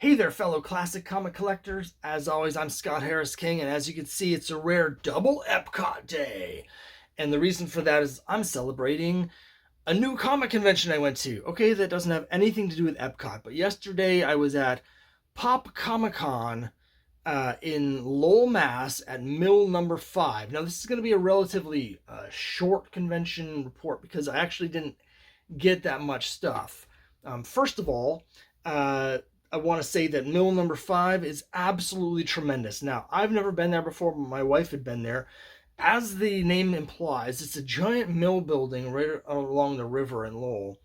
Hey there, fellow classic comic collectors. As always, I'm Scott Harris King, and as you can see, it's a rare double Epcot day. And the reason for that is I'm celebrating a new comic convention I went to. Okay, that doesn't have anything to do with Epcot, but yesterday I was at Pop Comic Con in Lowell, Mass at Mill number 5. Now, this is going to be a relatively short convention report because I actually didn't get that much stuff. First of all, I want to say that mill number 5 is absolutely tremendous. Now, I've never been there before, but my wife had been there. As the name implies, it's a giant mill building right along the river in Lowell.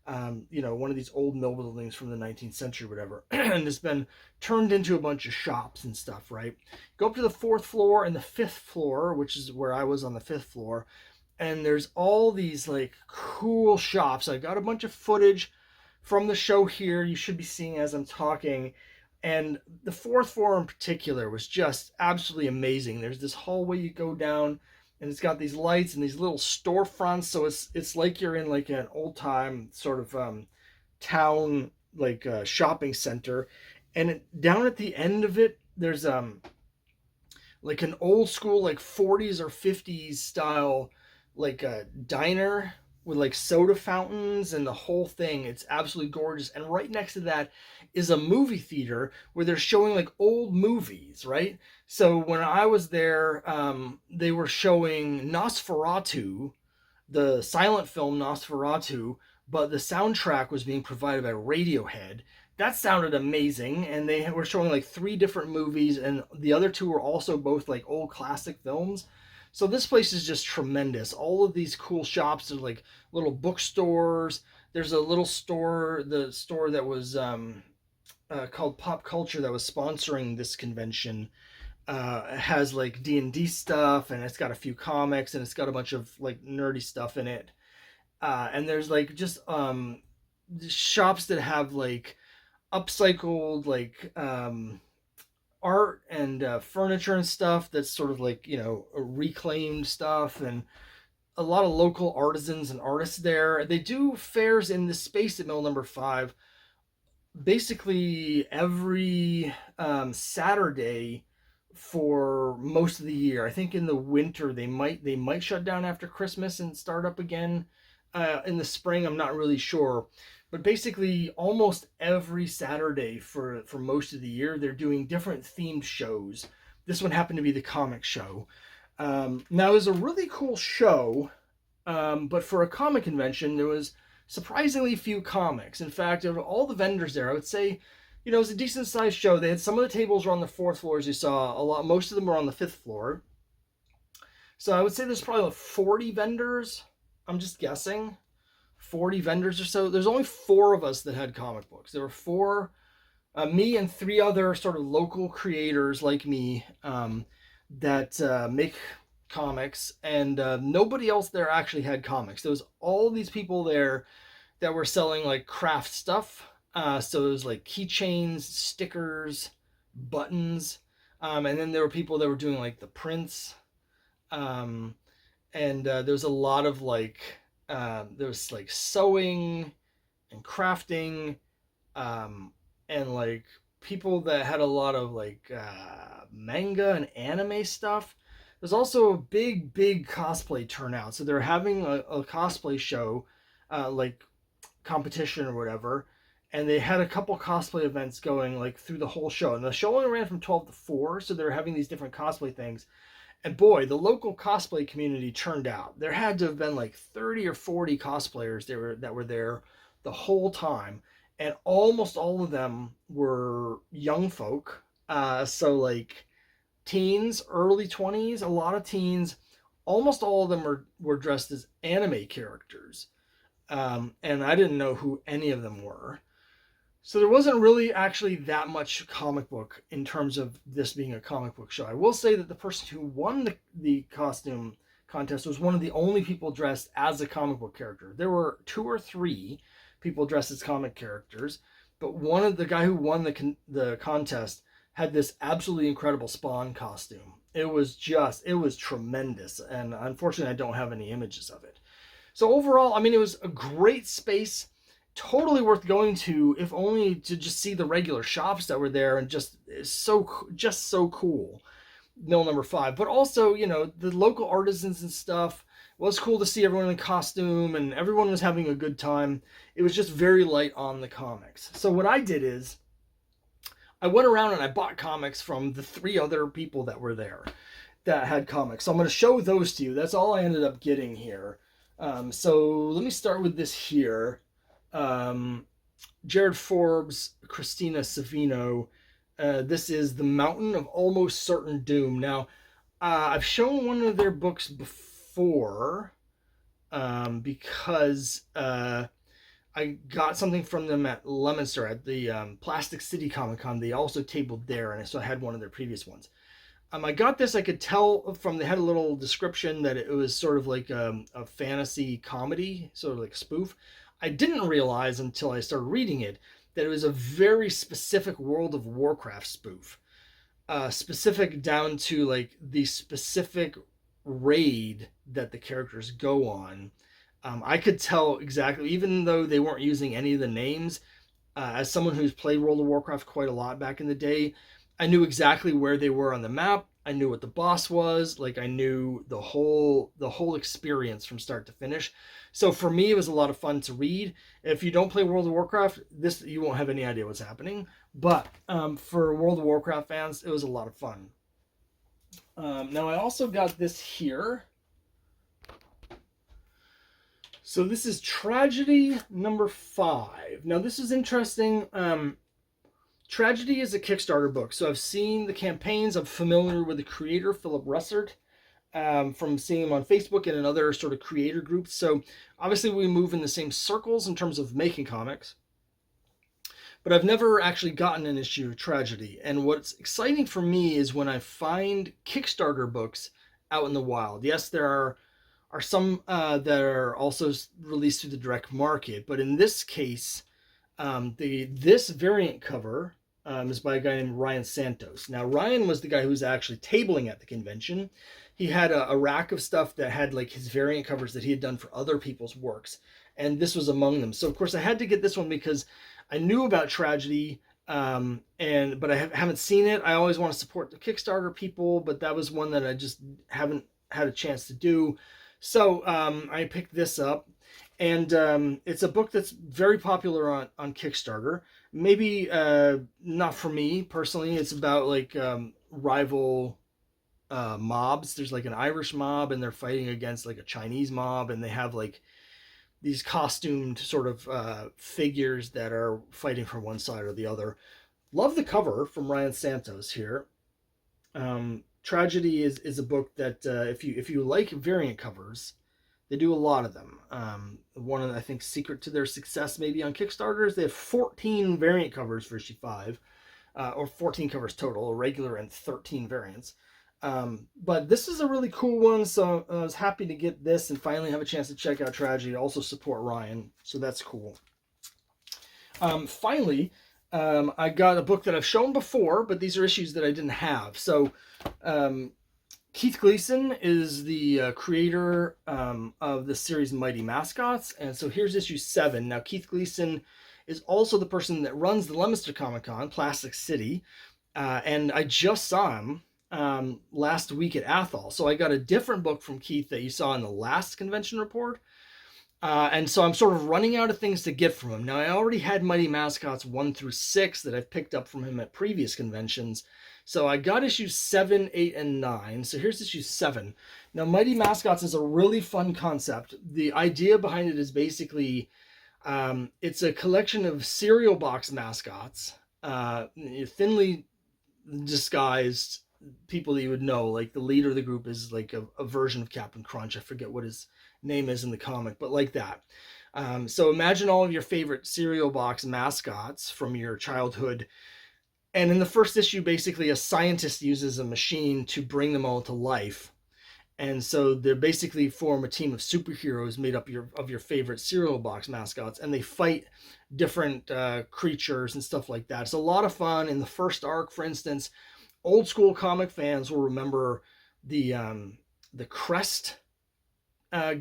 One of these old mill buildings from the 19th century, whatever, and it's been turned into a bunch of shops and stuff, right? Go up to the 4th floor and the 5th floor, which is where I was on the 5th floor, and there's all these like cool shops. I got a bunch of footage from the show here you should be seeing as I'm talking, and the 4th floor in particular was just absolutely amazing. There's this hallway you go down, and it's got these lights and these little storefronts, so it's like you're in like an old time sort of town, like shopping center. And down at the end of it, there's like an old school like 40s or 50s style like a diner with like soda fountains and the whole thing. It's absolutely gorgeous. And right next to that is a movie theater where they're showing like old movies, right? So when I was there, they were showing Nosferatu, the silent film Nosferatu, but the soundtrack was being provided by Radiohead. That sounded amazing, and they were showing like 3 different movies, and the other 2 were also both like old classic films. So this place is just tremendous. All of these cool shops are like little bookstores. There's a little store, the store that was called Pop Culture, that was sponsoring this convention. Has like D&D stuff, and it's got a few comics, and it's got a bunch of like nerdy stuff in it. And there's like just shops that have like upcycled like art and furniture and stuff that's sort of like reclaimed stuff, and a lot of local artisans and artists there. They do fairs in this space at mill number 5 basically every Saturday for most of the year. I think in the winter they might shut down after Christmas and start up again in the spring. I'm not really sure, but basically almost every Saturday for most of the year they're doing different themed shows. This one happened to be the comic show. Now it was a really cool show, but for a comic convention there was surprisingly few comics. In fact, of all the vendors there, I would say, it was a decent sized show. They had some of the tables were on the 4th floor, as you saw. Most of them were on the 5th floor. So I would say there's probably like 40 vendors. I'm just guessing, 40 vendors or so. There's only 4 of us that had comic books. There were 4, me and 3 other sort of local creators like me that make comics, and nobody else there actually had comics. There was all these people there that were selling like craft stuff. So it was like keychains, stickers, buttons, and then there were people that were doing like the prints, and there was a lot of like there was like sewing and crafting, and like people that had a lot of like manga and anime stuff. There's also a big cosplay turnout. So they're having a cosplay show, like competition or whatever, and they had a couple cosplay events going like through the whole show. And the show only ran from 12 to 4, so they're having these different cosplay things. And boy, the local cosplay community turned out. There had to have been like 30 or 40 cosplayers that were there the whole time, and almost all of them were young folk. So like teens, early 20s, a lot of teens. Almost all of them were dressed as anime characters, and I didn't know who any of them were. So there wasn't really actually that much comic book in terms of this being a comic book show. I will say that the person who won the costume contest was one of the only people dressed as a comic book character. There were 2 or 3 people dressed as comic characters, but one of the guy who won the contest had this absolutely incredible Spawn costume. It was tremendous, and unfortunately I don't have any images of it. So overall, I mean, it was a great space. totally worth going to, if only to just see the regular shops that were there, and just so cool. Mill number 5, but also, you know, the local artisans and stuff. Well, it's cool to see everyone in costume, and everyone was having a good time. It was just very light on the comics. So what I did is I went around and I bought comics from the 3 other people that were there that had comics. So I'm going to show those to you. That's all I ended up getting here. So let me start with this here. Jared Forbes, Christina Savino. This is The Mountain of Almost Certain Doom. Now, I've shown one of their books before, because I got something from them at Leominster at the Plastic City Comic Con. They also tabled there, and so I had one of their previous ones. I got this. I could tell from, they had a little description that it was sort of like a fantasy comedy, sort of like spoof. I didn't realize until I started reading it that it was a very specific World of Warcraft spoof. Specific down to like the specific raid that the characters go on. I could tell exactly, even though they weren't using any of the names, as someone who's played World of Warcraft quite a lot back in the day, I knew exactly where they were on the map. I knew what the boss was. Like, I knew the whole experience from start to finish. So for me, it was a lot of fun to read. If you don't play World of Warcraft, this, you won't have any idea what's happening. But for World of Warcraft fans, it was a lot of fun. Now I also got this here. So this is Tragedy number 5. Now this is interesting. Tragedy is a Kickstarter book, so I've seen the campaigns. I'm familiar with the creator, Philip Russert, from seeing him on Facebook and in other sort of creator groups. So obviously we move in the same circles in terms of making comics. But I've never actually gotten an issue of Tragedy. And what's exciting for me is when I find Kickstarter books out in the wild. Yes, there are some that are also released through the direct market, but in this case, this variant cover is by a guy named Ryan Santos. Now, Ryan was the guy who was actually tabling at the convention. He had a rack of stuff that had like his variant covers that he had done for other people's works, and this was among them. So of course I had to get this one because I knew about Tragedy, but I haven't seen it. I always want to support the Kickstarter people, but that was one that I just haven't had a chance to do. So I picked this up, and it's a book that's very popular on Kickstarter. Maybe not for me personally. It's about like rival mobs. There's like an Irish mob, and they're fighting against like a Chinese mob, and they have like these costumed sort of figures that are fighting from one side or the other. Love the cover from Ryan Santos here. Tragedy is a book that if you like variant covers, they do a lot of them. One of the, I think, secret to their success maybe on Kickstarter is they have 14 variant covers for issue 5, or 14 covers total, regular and 13 variants. But this is a really cool one, so I was happy to get this and finally have a chance to check out Tragedy, also support Ryan, so that's cool. Finally, I got a book that I've shown before, but these are issues that I didn't have. So Keith Gleason is the creator of the series Mighty Mascots, and so here's issue 7. Now, Keith Gleason is also the person that runs the Leominster Comic Con, Plastic City, and I just saw him last week at Athol. So I got a different book from Keith that you saw in the last convention report. And so I'm sort of running out of things to get from him. Now, I already had Mighty Mascots 1 through 6 that I've picked up from him at previous conventions. So I got issues 7, 8, and 9. So here's issue 7. Now, Mighty Mascots is a really fun concept. The idea behind it is basically it's a collection of cereal box mascots, thinly disguised people that you would know. Like the leader of the group is like a version of Captain Crunch. I forget what his name is in the comic, but like that. So imagine all of your favorite cereal box mascots from your childhood. And in the first issue, basically a scientist uses a machine to bring them all to life. And so they basically form a team of superheroes made up of your favorite cereal box mascots, and they fight different creatures and stuff like that. It's a lot of fun. In the first arc, for instance, old school comic fans will remember the crest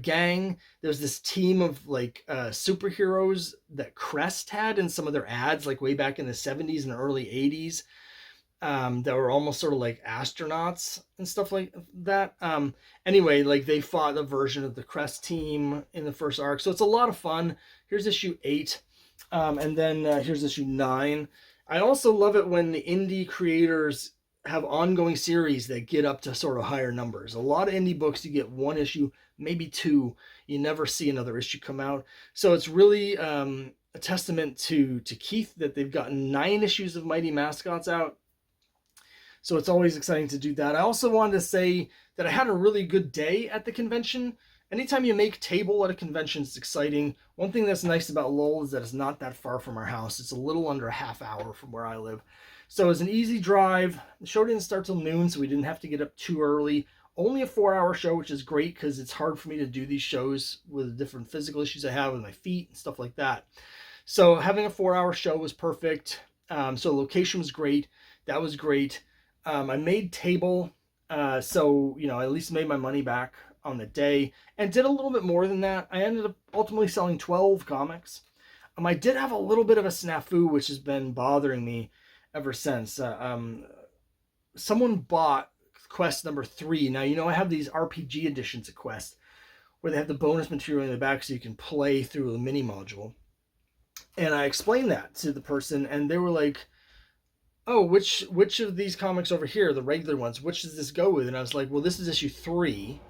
gang. There's this team of like superheroes that Crest had in some of their ads, like way back in the 70s and early 80s, that were almost sort of like astronauts and stuff like that. Anyway, like they fought a version of the Crest team in the first arc, so it's a lot of fun. Here's issue 8, and then here's issue 9. I also love it when the indie creators have ongoing series that get up to sort of higher numbers. A lot of indie books, you get one issue, maybe two. You never see another issue come out. So it's really a testament to Keith that they've gotten 9 issues of Mighty Mascots out. So it's always exciting to do that. I also wanted to say that I had a really good day at the convention. Anytime you make table at a convention, it's exciting. One thing that's nice about Lowell is that it's not that far from our house. It's a little under a half hour from where I live. So it was an easy drive. The show didn't start till noon, so we didn't have to get up too early. Only a 4-hour show, which is great because it's hard for me to do these shows with the different physical issues I have with my feet and stuff like that. So having a 4-hour show was perfect. So the location was great. That was great. I made table, so I at least made my money back on the day, and did a little bit more than that. I ended up ultimately selling 12 comics. I did have a little bit of a snafu, which has been bothering me ever since. Someone bought Quest number 3. Now, I have these RPG editions of Quest where they have the bonus material in the back so you can play through the mini module. And I explained that to the person, and they were like, oh, which of these comics over here, the regular ones, which does this go with? And I was like, well, this is issue 3.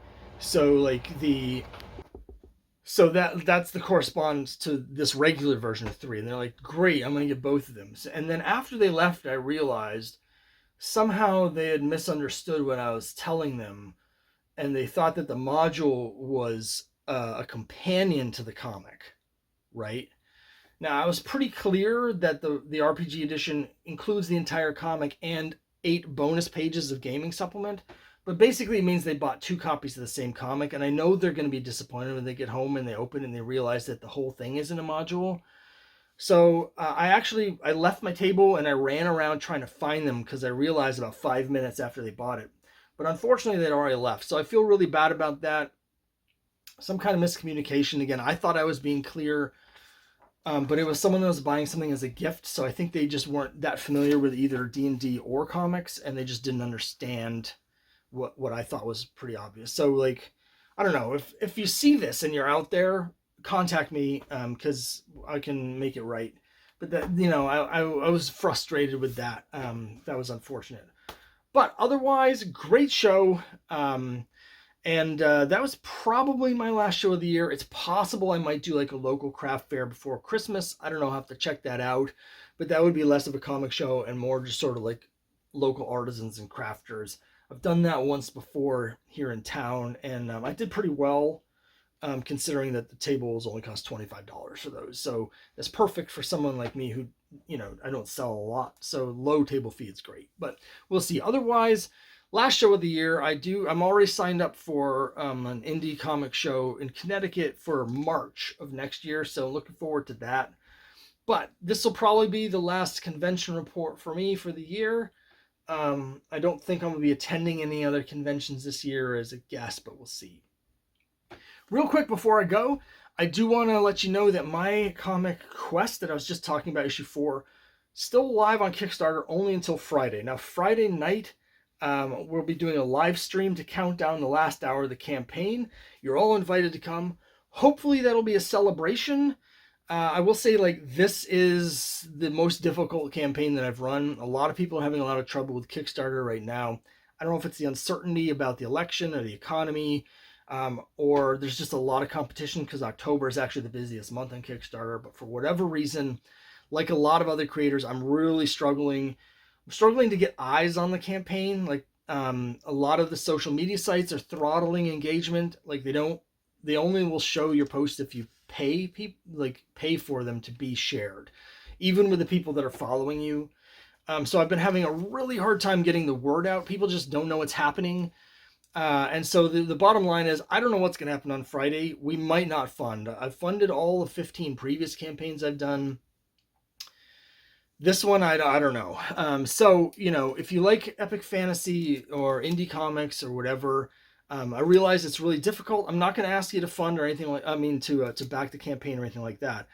So like that's the corresponds to this regular version of 3. And they're like, great, I'm going to get both of them. And then after they left, I realized somehow they had misunderstood what I was telling them. And they thought that the module was a companion to the comic, right? Now, I was pretty clear that the RPG edition includes the entire comic and 8 bonus pages of gaming supplement. But basically it means they bought 2 copies of the same comic, and I know they're going to be disappointed when they get home and they open and they realize that the whole thing isn't a module. So I left my table and I ran around trying to find them because I realized about 5 minutes after they bought it. But unfortunately, they'd already left. So I feel really bad about that. Some kind of miscommunication. Again, I thought I was being clear, but it was someone that was buying something as a gift. So I think they just weren't that familiar with either D&D or comics, and they just didn't understand what I thought was pretty obvious. So like, I don't know, if you see this and you're out there, contact me, because I can make it right. But that, I was frustrated with that. That was unfortunate. But otherwise, great show. And that was probably my last show of the year. It's possible I might do like a local craft fair before Christmas. I don't know, I'll have to check that out. But that would be less of a comic show and more just sort of like local artisans and crafters. I've done that once before here in town, and I did pretty well, considering that the tables only cost $25 for those. So that's perfect for someone like me who, I don't sell a lot. So low table fee is great, but we'll see. Otherwise, last show of the year, I'm already signed up for an indie comic show in Connecticut for March of next year. So looking forward to that. But this will probably be the last convention report for me for the year. I don't think I'm going to be attending any other conventions this year as a guest, but we'll see. Real quick before I go, I do want to let you know that my comic Quest that I was just talking about, issue 4, still live on Kickstarter only until Friday. Now, Friday night, we'll be doing a live stream to count down the last hour of the campaign. You're all invited to come. Hopefully that'll be a celebration. I will say, this is the most difficult campaign that I've run. A lot of people are having a lot of trouble with Kickstarter right now. I don't know if it's the uncertainty about the election or the economy, or there's just a lot of competition because October is actually the busiest month on Kickstarter. But for whatever reason, like a lot of other creators, I'm really struggling. I'm struggling to get eyes on the campaign. A lot of the social media sites are throttling engagement. They only will show your post if you pay for them to be shared, even with the people that are following you. So I've been having a really hard time getting the word out. People just don't know what's happening. And so the bottom line is, I don't know what's going to happen on Friday. We might not fund. I've funded all of 15 previous campaigns I've done. This one, I don't know. So, if you like epic fantasy or indie comics or whatever, I realize it's really difficult. I'm not going to ask you to fund or anything like, to back the campaign or anything like that.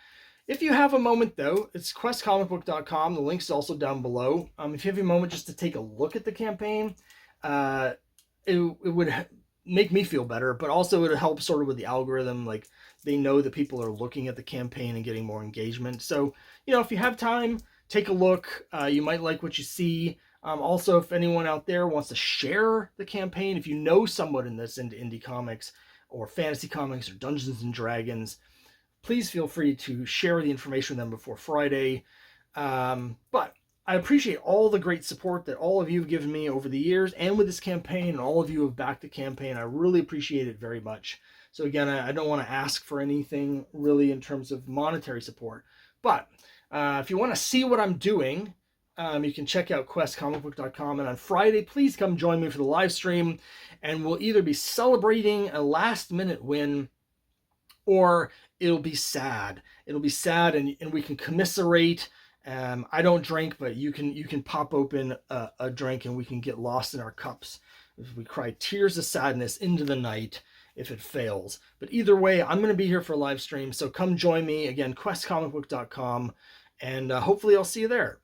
If you have a moment, though, it's questcomicbook.com. The link's also down below. If you have a moment just to take a look at the campaign, it would make me feel better, but also it would help sort of with the algorithm. Like, they know that people are looking at the campaign and getting more engagement. So, if you have time, take a look. You might like what you see. Also, if anyone out there wants to share the campaign, if you know someone in this into indie comics or fantasy comics or Dungeons and Dragons, please feel free to share the information with them before Friday. But I appreciate all the great support that all of you have given me over the years and with this campaign, and all of you have backed the campaign. I really appreciate it very much. So again, I don't want to ask for anything really in terms of monetary support. But if you want to see what I'm doing, you can check out questcomicbook.com. And on Friday, please come join me for the live stream. And we'll either be celebrating a last-minute win, or it'll be sad. It'll be sad, and we can commiserate. I don't drink, but you can pop open a drink, and we can get lost in our cups. If we cry tears of sadness into the night if it fails. But either way, I'm going to be here for a live stream, so come join me. Again, questcomicbook.com, and hopefully I'll see you there.